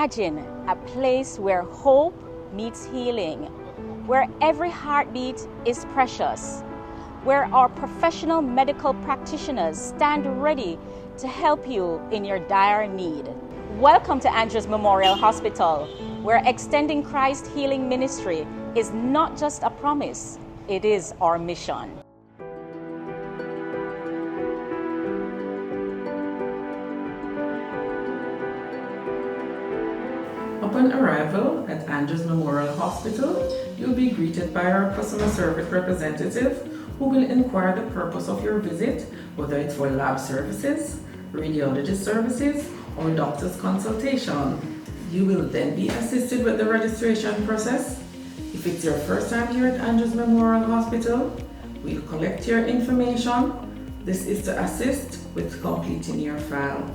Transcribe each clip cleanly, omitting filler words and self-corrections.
Imagine a place where hope meets healing, where every heartbeat is precious, where our professional medical practitioners stand ready to help you in your dire need. Welcome to Andrews Memorial Hospital, where extending Christ healing ministry is not just a promise, it is our mission. Upon arrival at Andrews Memorial Hospital, you'll be greeted by our customer service representative who will inquire the purpose of your visit, whether it's for lab services, radiology services, or doctor's consultation. You will then be assisted with the registration process. If it's your first time here at Andrews Memorial Hospital, we'll collect your information. This is to assist with completing your file.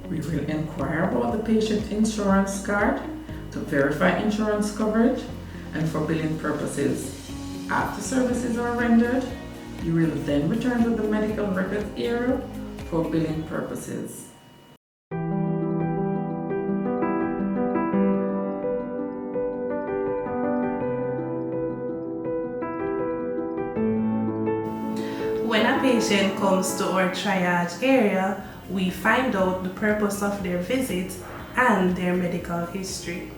We will inquire about the patient insurance card to verify insurance coverage and for billing purposes. After services are rendered, you will then return to the medical records area for billing purposes. When a patient comes to our triage area, we find out the purpose of their visit and their medical history.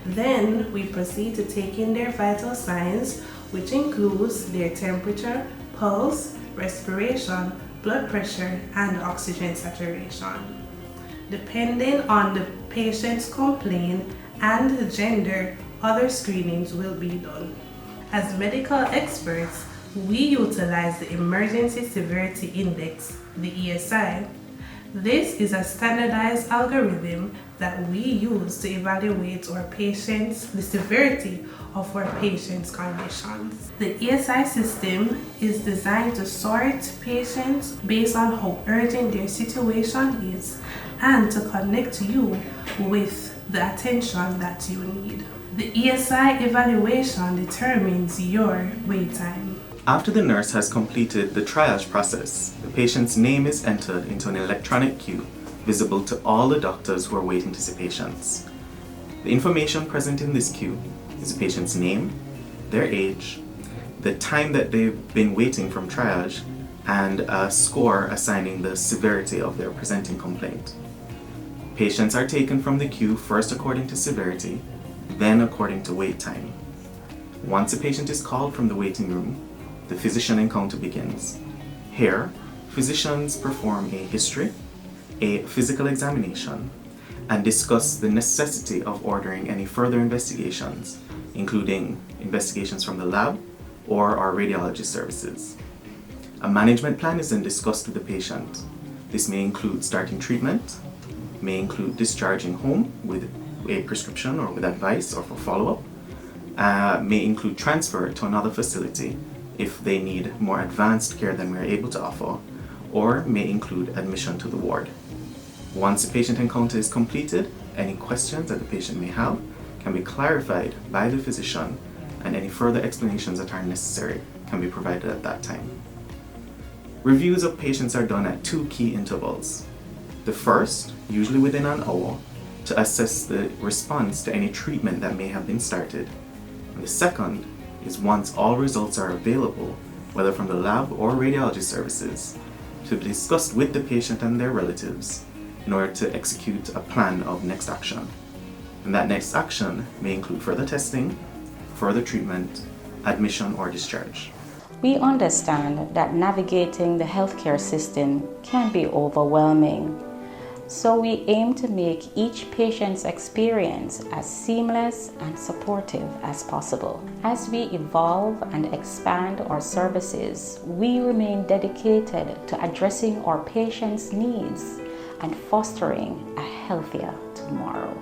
Then we proceed to take in their vital signs, which includes their temperature, pulse, respiration, blood pressure, and oxygen saturation. Depending on the patient's complaint and the gender, other screenings will be done. As medical experts, we utilize the Emergency Severity Index, the ESI. This is a standardized algorithm that we use to evaluate the severity of our patients' conditions. The ESI system is designed to sort patients based on how urgent their situation is and to connect you with the attention that you need. The ESI evaluation determines your wait time. After the nurse has completed the triage process, the patient's name is entered into an electronic queue visible to all the doctors who are waiting to see patients. The information present in this queue is the patient's name, their age, the time that they've been waiting from triage, and a score assigning the severity of their presenting complaint. Patients are taken from the queue first according to severity, then according to wait time. Once a patient is called from the waiting room, the physician encounter begins. Here, physicians perform a history, a physical examination, and discuss the necessity of ordering any further investigations, including investigations from the lab or our radiology services. A management plan is then discussed with the patient. This may include starting treatment, may include discharging home with a prescription or with advice or for follow-up, may include transfer to another facility if they need more advanced care than we are able to offer, or may include admission to the ward. Once the patient encounter is completed, any questions that the patient may have can be clarified by the physician, and any further explanations that are necessary can be provided at that time. Reviews of patients are done at two key intervals. The first, usually within an hour, to assess the response to any treatment that may have been started. And the second is once all results are available, whether from the lab or radiology services, to be discussed with the patient and their relatives in order to execute a plan of next action. And that next action may include further testing, further treatment, admission, or discharge. We understand that navigating the healthcare system can be overwhelming. So we aim to make each patient's experience as seamless and supportive as possible. As we evolve and expand our services, we remain dedicated to addressing our patients' needs and fostering a healthier tomorrow.